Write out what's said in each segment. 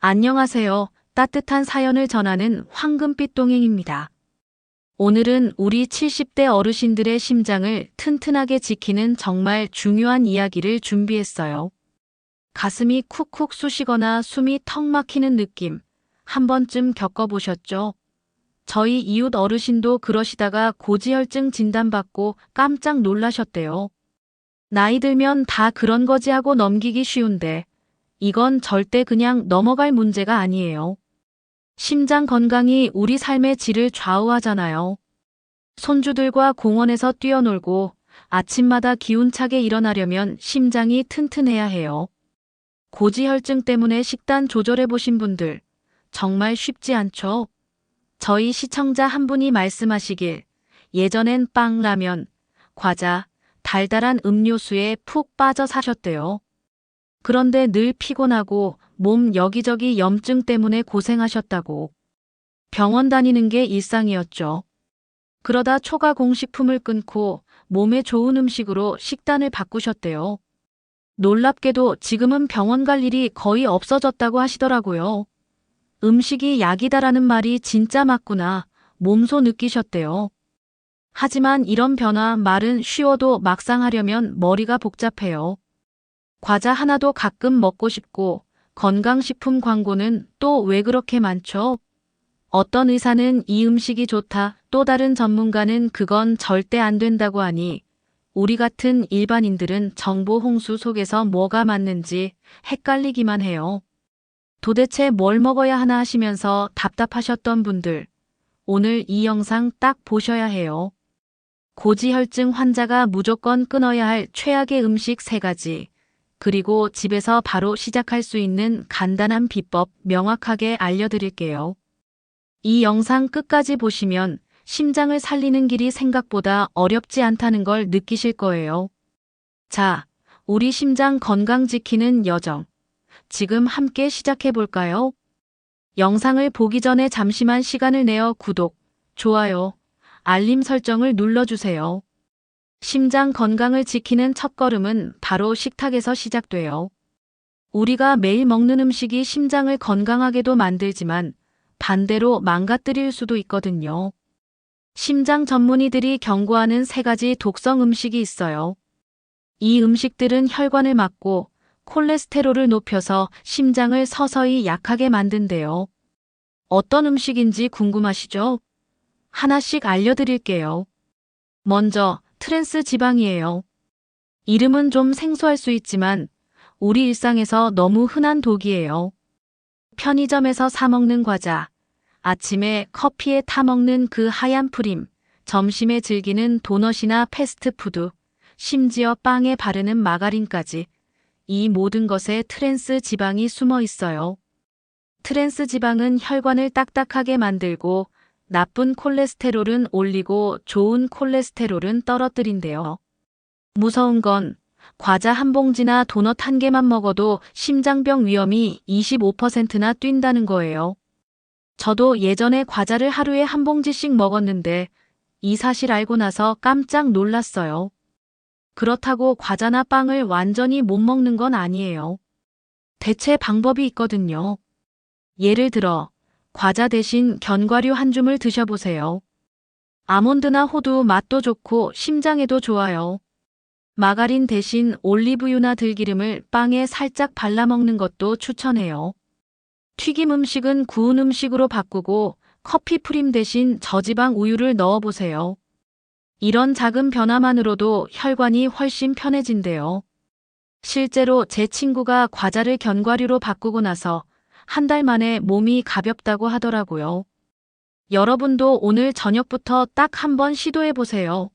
안녕하세요. 따뜻한 사연을 전하는 황금빛 동행입니다. 오늘은 우리 70대 어르신들의 심장을 튼튼하게 지키는 정말 중요한 이야기를 준비했어요. 가슴이 쿡쿡 쑤시거나 숨이 턱 막히는 느낌, 한 번쯤 겪어보셨죠? 저희 이웃 어르신도 그러시다가 고지혈증 진단받고 깜짝 놀라셨대요. 나이 들면 다 그런 거지 하고 넘기기 쉬운데, 이건 절대 그냥 넘어갈 문제가 아니에요. 심장 건강이 우리 삶의 질을 좌우하잖아요. 손주들과 공원에서 뛰어놀고 아침마다 기운차게 일어나려면 심장이 튼튼해야 해요. 고지혈증 때문에 식단 조절해 보신 분들, 정말 쉽지 않죠? 저희 시청자 한 분이 말씀하시길, 예전엔 빵, 라면, 과자, 달달한 음료수에 푹 빠져 사셨대요. 그런데 늘 피곤하고 몸 여기저기 염증 때문에 고생하셨다고. 병원 다니는 게 일상이었죠. 그러다 초과 공식품을 끊고 몸에 좋은 음식으로 식단을 바꾸셨대요. 놀랍게도 지금은 병원 갈 일이 거의 없어졌다고 하시더라고요. 음식이 약이다라는 말이 진짜 맞구나, 몸소 느끼셨대요. 하지만 이런 변화 말은 쉬워도 막상 하려면 머리가 복잡해요. 과자 하나도 가끔 먹고 싶고 건강식품 광고는 또 왜 그렇게 많죠? 어떤 의사는 이 음식이 좋다, 또 다른 전문가는 그건 절대 안 된다고 하니 우리 같은 일반인들은 정보 홍수 속에서 뭐가 맞는지 헷갈리기만 해요. 도대체 뭘 먹어야 하나 하시면서 답답하셨던 분들, 오늘 이 영상 딱 보셔야 해요. 고지혈증 환자가 무조건 끊어야 할 최악의 음식 3가지. 그리고 집에서 바로 시작할 수 있는 간단한 비법 명확하게 알려드릴게요. 이 영상 끝까지 보시면 심장을 살리는 길이 생각보다 어렵지 않다는 걸 느끼실 거예요. 자, 우리 심장 건강 지키는 여정. 지금 함께 시작해 볼까요? 영상을 보기 전에 잠시만 시간을 내어 구독, 좋아요, 알림 설정을 눌러주세요. 심장 건강을 지키는 첫걸음은 바로 식탁에서 시작돼요. 우리가 매일 먹는 음식이 심장을 건강하게도 만들지만 반대로 망가뜨릴 수도 있거든요. 심장 전문의들이 경고하는 3가지 독성 음식이 있어요. 이 음식들은 혈관을 막고 콜레스테롤을 높여서 심장을 서서히 약하게 만든대요. 어떤 음식인지 궁금하시죠? 하나씩 알려드릴게요. 먼저 트랜스 지방이에요. 이름은 좀 생소할 수 있지만 우리 일상에서 너무 흔한 독이에요. 편의점에서 사 먹는 과자, 아침에 커피에 타 먹는 그 하얀 프림, 점심에 즐기는 도넛이나 패스트푸드, 심지어 빵에 바르는 마가린까지 이 모든 것에 트랜스 지방이 숨어 있어요. 트랜스 지방은 혈관을 딱딱하게 만들고 나쁜 콜레스테롤은 올리고 좋은 콜레스테롤은 떨어뜨린대요. 무서운 건 과자 한 봉지나 도넛 한 개만 먹어도 심장병 위험이 25%나 뛴다는 거예요. 저도 예전에 과자를 하루에 한 봉지씩 먹었는데 이 사실 알고 나서 깜짝 놀랐어요. 그렇다고 과자나 빵을 완전히 못 먹는 건 아니에요. 대체 방법이 있거든요. 예를 들어 과자 대신 견과류 한 줌을 드셔보세요. 아몬드나 호두 맛도 좋고 심장에도 좋아요. 마가린 대신 올리브유나 들기름을 빵에 살짝 발라 먹는 것도 추천해요. 튀김 음식은 구운 음식으로 바꾸고 커피 프림 대신 저지방 우유를 넣어보세요. 이런 작은 변화만으로도 혈관이 훨씬 편해진대요. 실제로 제 친구가 과자를 견과류로 바꾸고 나서 한 달 만에 몸이 가볍다고 하더라고요. 여러분도 오늘 저녁부터 딱 한번 시도해보세요.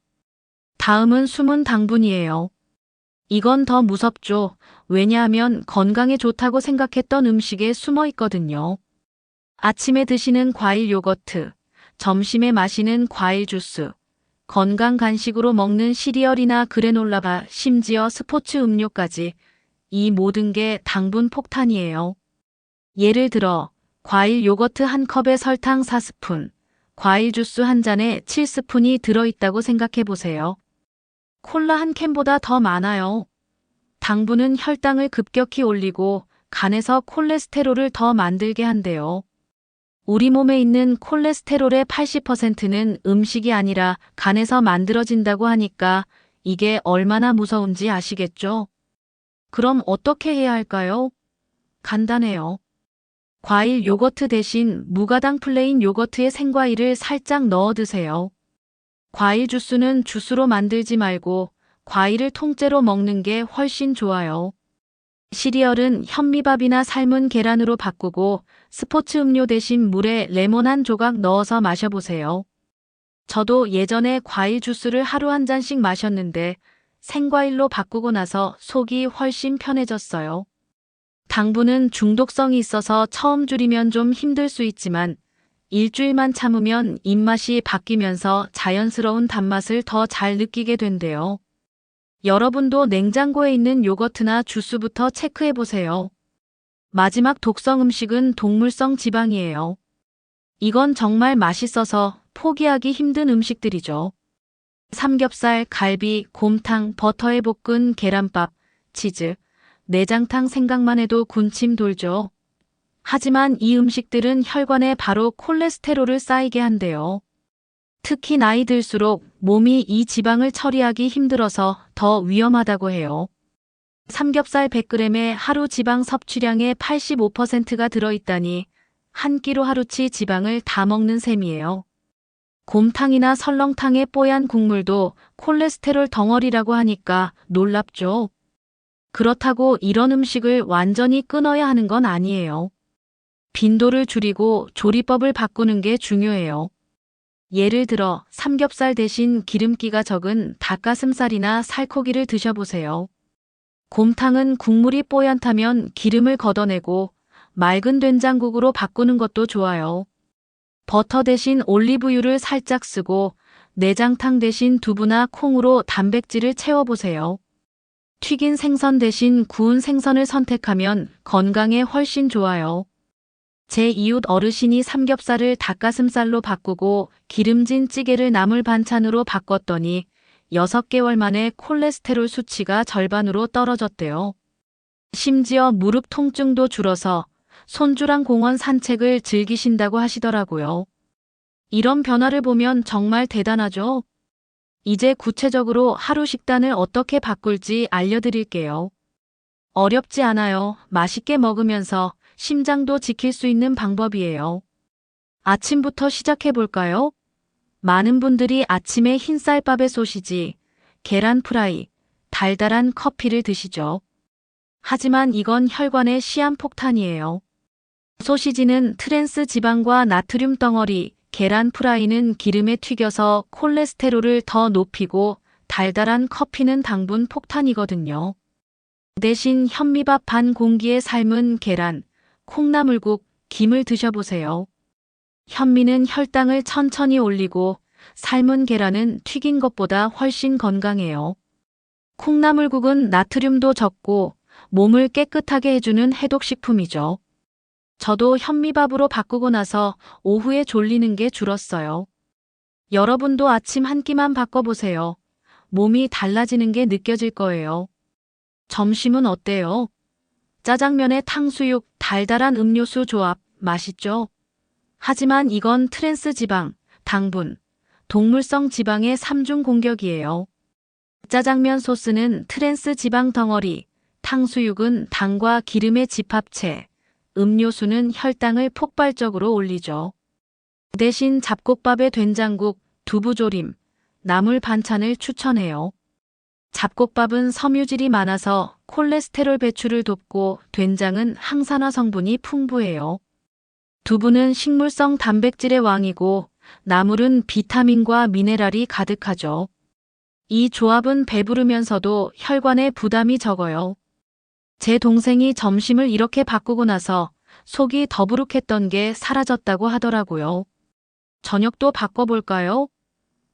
다음은 숨은 당분이에요. 이건 더 무섭죠. 왜냐하면 건강에 좋다고 생각했던 음식에 숨어 있거든요. 아침에 드시는 과일 요거트, 점심에 마시는 과일 주스, 건강 간식으로 먹는 시리얼이나 그래놀라바, 심지어 스포츠 음료까지 이 모든 게 당분 폭탄이에요. 예를 들어 과일 요거트 한 컵에 설탕 4스푼, 과일 주스 한 잔에 7스푼이 들어있다고 생각해 보세요. 콜라 한 캔보다 더 많아요. 당분은 혈당을 급격히 올리고 간에서 콜레스테롤을 더 만들게 한대요. 우리 몸에 있는 콜레스테롤의 80%는 음식이 아니라 간에서 만들어진다고 하니까 이게 얼마나 무서운지 아시겠죠? 그럼 어떻게 해야 할까요? 간단해요. 과일 요거트 대신 무가당 플레인 요거트에 생과일을 살짝 넣어 드세요. 과일 주스는 주스로 만들지 말고 과일을 통째로 먹는 게 훨씬 좋아요. 시리얼은 현미밥이나 삶은 계란으로 바꾸고 스포츠 음료 대신 물에 레몬 한 조각 넣어서 마셔보세요. 저도 예전에 과일 주스를 하루 한 잔씩 마셨는데 생과일로 바꾸고 나서 속이 훨씬 편해졌어요. 당분은 중독성이 있어서 처음 줄이면 좀 힘들 수 있지만 일주일만 참으면 입맛이 바뀌면서 자연스러운 단맛을 더 잘 느끼게 된대요. 여러분도 냉장고에 있는 요거트나 주스부터 체크해 보세요. 마지막 독성 음식은 동물성 지방이에요. 이건 정말 맛있어서 포기하기 힘든 음식들이죠. 삼겹살, 갈비, 곰탕, 버터에 볶은 계란밥, 치즈, 내장탕 생각만 해도 군침 돌죠. 하지만 이 음식들은 혈관에 바로 콜레스테롤을 쌓이게 한대요. 특히 나이 들수록 몸이 이 지방을 처리하기 힘들어서 더 위험하다고 해요. 삼겹살 100g에 하루 지방 섭취량의 85%가 들어있다니 한 끼로 하루치 지방을 다 먹는 셈이에요. 곰탕이나 설렁탕의 뽀얀 국물도 콜레스테롤 덩어리라고 하니까 놀랍죠. 그렇다고 이런 음식을 완전히 끊어야 하는 건 아니에요. 빈도를 줄이고 조리법을 바꾸는 게 중요해요. 예를 들어 삼겹살 대신 기름기가 적은 닭가슴살이나 살코기를 드셔보세요. 곰탕은 국물이 뽀얀타면 기름을 걷어내고 맑은 된장국으로 바꾸는 것도 좋아요. 버터 대신 올리브유를 살짝 쓰고 내장탕 대신 두부나 콩으로 단백질을 채워보세요. 튀긴 생선 대신 구운 생선을 선택하면 건강에 훨씬 좋아요. 제 이웃 어르신이 삼겹살을 닭가슴살로 바꾸고 기름진 찌개를 나물 반찬으로 바꿨더니 6개월 만에 콜레스테롤 수치가 절반으로 떨어졌대요. 심지어 무릎 통증도 줄어서 손주랑 공원 산책을 즐기신다고 하시더라고요. 이런 변화를 보면 정말 대단하죠? 이제 구체적으로 하루 식단을 어떻게 바꿀지 알려드릴게요. 어렵지 않아요. 맛있게 먹으면서 심장도 지킬 수 있는 방법이에요. 아침부터 시작해 볼까요? 많은 분들이 아침에 흰쌀밥에 소시지, 계란 프라이, 달달한 커피를 드시죠. 하지만 이건 혈관의 시한폭탄이에요. 소시지는 트랜스 지방과 나트륨 덩어리, 계란 프라이는 기름에 튀겨서 콜레스테롤을 더 높이고 달달한 커피는 당분 폭탄이거든요. 대신 현미밥 반 공기에 삶은 계란, 콩나물국, 김을 드셔보세요. 현미는 혈당을 천천히 올리고 삶은 계란은 튀긴 것보다 훨씬 건강해요. 콩나물국은 나트륨도 적고 몸을 깨끗하게 해주는 해독식품이죠. 저도 현미밥으로 바꾸고 나서 오후에 졸리는 게 줄었어요. 여러분도 아침 한 끼만 바꿔보세요. 몸이 달라지는 게 느껴질 거예요. 점심은 어때요? 짜장면에 탕수육, 달달한 음료수 조합, 맛있죠? 하지만 이건 트랜스 지방, 당분, 동물성 지방의 3중 공격이에요. 짜장면 소스는 트랜스 지방 덩어리, 탕수육은 당과 기름의 집합체, 음료수는 혈당을 폭발적으로 올리죠. 대신 잡곡밥에 된장국, 두부조림, 나물 반찬을 추천해요. 잡곡밥은 섬유질이 많아서 콜레스테롤 배출을 돕고 된장은 항산화 성분이 풍부해요. 두부는 식물성 단백질의 왕이고 나물은 비타민과 미네랄이 가득하죠. 이 조합은 배부르면서도 혈관에 부담이 적어요. 제 동생이 점심을 이렇게 바꾸고 나서 속이 더부룩했던 게 사라졌다고 하더라고요. 저녁도 바꿔볼까요?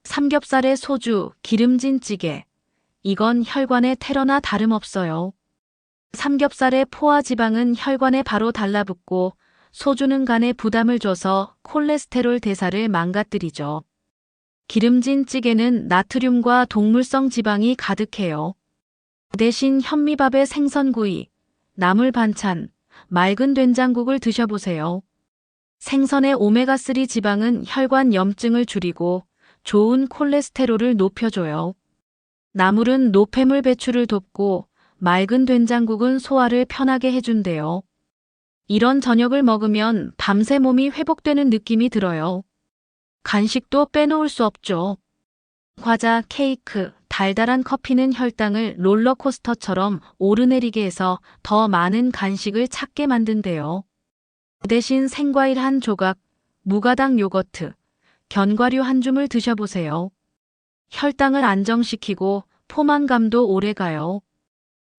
삼겹살에 소주, 기름진 찌개. 이건 혈관의 테러나 다름없어요. 삼겹살의 포화 지방은 혈관에 바로 달라붙고 소주는 간에 부담을 줘서 콜레스테롤 대사를 망가뜨리죠. 기름진 찌개는 나트륨과 동물성 지방이 가득해요. 대신 현미밥에 생선구이, 나물 반찬, 맑은 된장국을 드셔보세요. 생선의 오메가3 지방은 혈관 염증을 줄이고 좋은 콜레스테롤을 높여줘요. 나물은 노폐물 배출을 돕고 맑은 된장국은 소화를 편하게 해준대요. 이런 저녁을 먹으면 밤새 몸이 회복되는 느낌이 들어요. 간식도 빼놓을 수 없죠. 과자, 케이크, 달달한 커피는 혈당을 롤러코스터처럼 오르내리게 해서 더 많은 간식을 찾게 만든대요. 대신 생과일 한 조각, 무가당 요거트, 견과류 한 줌을 드셔보세요. 혈당을 안정시키고 포만감도 오래가요.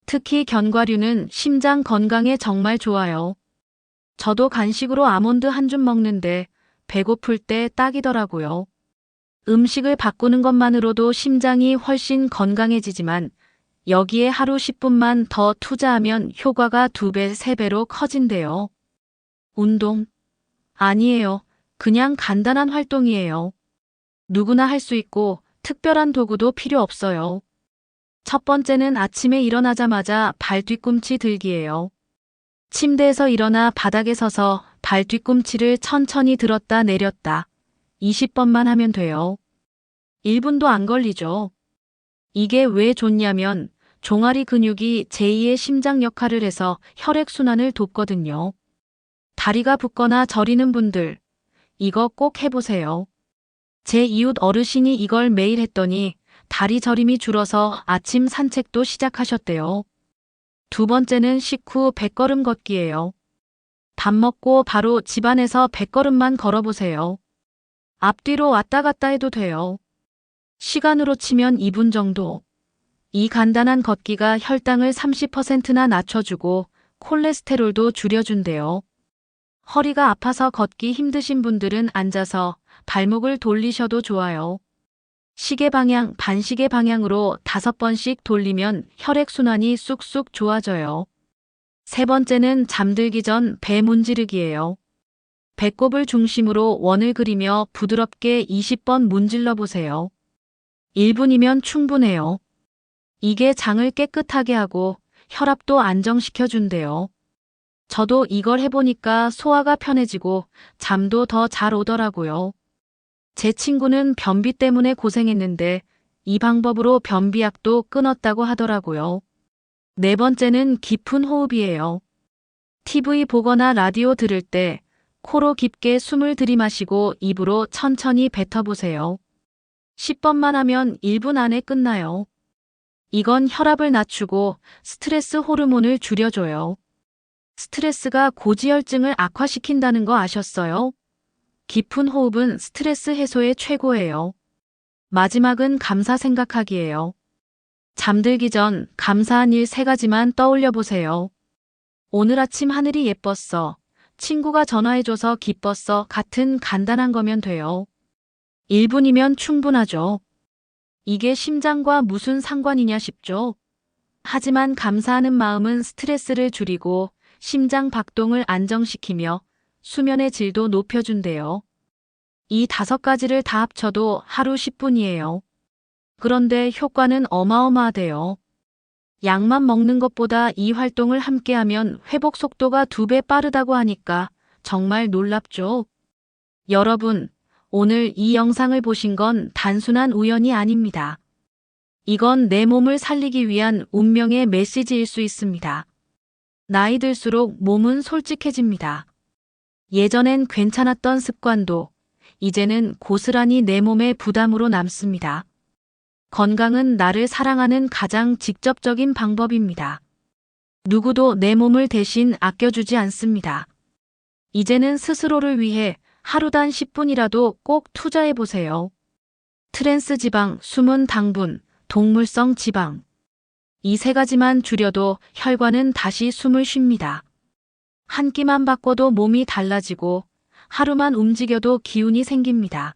특히 견과류는 심장 건강에 정말 좋아요. 저도 간식으로 아몬드 한 줌 먹는데 배고플 때 딱이더라고요. 음식을 바꾸는 것만으로도 심장이 훨씬 건강해지지만 여기에 하루 10분만 더 투자하면 효과가 2배, 3배로 커진대요. 운동? 아니에요. 그냥 간단한 활동이에요. 누구나 할 수 있고 특별한 도구도 필요 없어요. 첫 번째는 아침에 일어나자마자 발 뒤꿈치 들기예요. 침대에서 일어나 바닥에 서서 발 뒤꿈치를 천천히 들었다 내렸다 20번만 하면 돼요. 1분도 안 걸리죠. 이게 왜 좋냐면 종아리 근육이 제2의 심장 역할을 해서 혈액순환을 돕거든요. 다리가 붓거나 저리는 분들, 이거 꼭 해보세요. 제 이웃 어르신이 이걸 매일 했더니 다리 저림이 줄어서 아침 산책도 시작하셨대요. 두 번째는 식후 100걸음 걷기예요. 밥 먹고 바로 집안에서 100걸음만 걸어보세요. 앞뒤로 왔다 갔다 해도 돼요. 시간으로 치면 2분 정도. 이 간단한 걷기가 혈당을 30%나 낮춰주고 콜레스테롤도 줄여준대요. 허리가 아파서 걷기 힘드신 분들은 앉아서 발목을 돌리셔도 좋아요. 시계 방향, 반시계 방향으로 5번씩 돌리면 혈액순환이 쑥쑥 좋아져요. 세 번째는 잠들기 전 배 문지르기예요. 배꼽을 중심으로 원을 그리며 부드럽게 20번 문질러 보세요. 1분이면 충분해요. 이게 장을 깨끗하게 하고 혈압도 안정시켜 준대요. 저도 이걸 해보니까 소화가 편해지고 잠도 더 잘 오더라고요. 제 친구는 변비 때문에 고생했는데 이 방법으로 변비약도 끊었다고 하더라고요. 네 번째는 깊은 호흡이에요. TV 보거나 라디오 들을 때 코로 깊게 숨을 들이마시고 입으로 천천히 뱉어보세요. 10번만 하면 1분 안에 끝나요. 이건 혈압을 낮추고 스트레스 호르몬을 줄여줘요. 스트레스가 고지혈증을 악화시킨다는 거 아셨어요? 깊은 호흡은 스트레스 해소에 최고예요. 마지막은 감사 생각하기예요. 잠들기 전 감사한 일 3가지만 떠올려 보세요. 오늘 아침 하늘이 예뻤어. 친구가 전화해줘서 기뻤어. 같은 간단한 거면 돼요. 1분이면 충분하죠. 이게 심장과 무슨 상관이냐 싶죠? 하지만 감사하는 마음은 스트레스를 줄이고 심장 박동을 안정시키며 수면의 질도 높여준대요. 이 5가지를 다 합쳐도 하루 10분이에요. 그런데 효과는 어마어마하대요. 약만 먹는 것보다 이 활동을 함께하면 회복 속도가 2배 빠르다고 하니까 정말 놀랍죠? 여러분, 오늘 이 영상을 보신 건 단순한 우연이 아닙니다. 이건 내 몸을 살리기 위한 운명의 메시지일 수 있습니다. 나이 들수록 몸은 솔직해집니다. 예전엔 괜찮았던 습관도 이제는 고스란히 내 몸의 부담으로 남습니다. 건강은 나를 사랑하는 가장 직접적인 방법입니다. 누구도 내 몸을 대신 아껴주지 않습니다. 이제는 스스로를 위해 하루단 10분이라도 꼭 투자해보세요. 트랜스 지방, 숨은 당분, 동물성 지방. 이 3가지만 줄여도 혈관은 다시 숨을 쉽니다. 한 끼만 바꿔도 몸이 달라지고 하루만 움직여도 기운이 생깁니다.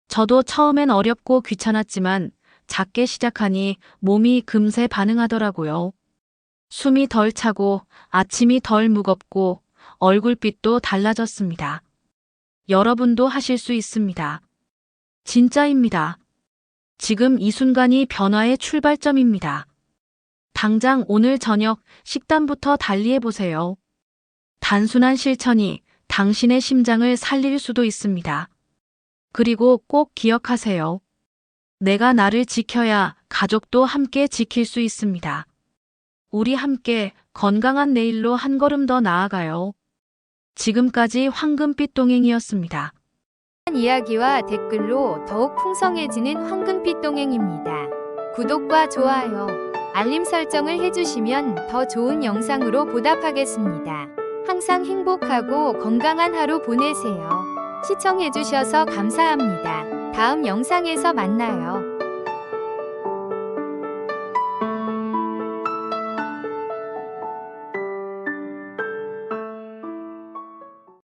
저도 처음엔 어렵고 귀찮았지만 작게 시작하니 몸이 금세 반응하더라고요. 숨이 덜 차고 아침이 덜 무겁고 얼굴빛도 달라졌습니다. 여러분도 하실 수 있습니다. 진짜입니다. 지금 이 순간이 변화의 출발점입니다. 당장 오늘 저녁 식단부터 달리해보세요. 단순한 실천이 당신의 심장을 살릴 수도 있습니다. 그리고 꼭 기억하세요. 내가 나를 지켜야 가족도 함께 지킬 수 있습니다. 우리 함께 건강한 내일로 한 걸음 더 나아가요. 지금까지 황금빛 동행이었습니다. 이야기와 댓글로 더욱 풍성해지는 황금빛 동행입니다. 구독과 좋아요, 알림 설정을 해주시면 더 좋은 영상으로 보답하겠습니다. 항상 행복하고 건강한 하루 보내세요. 시청해주셔서 감사합니다. 다음 영상에서 만나요.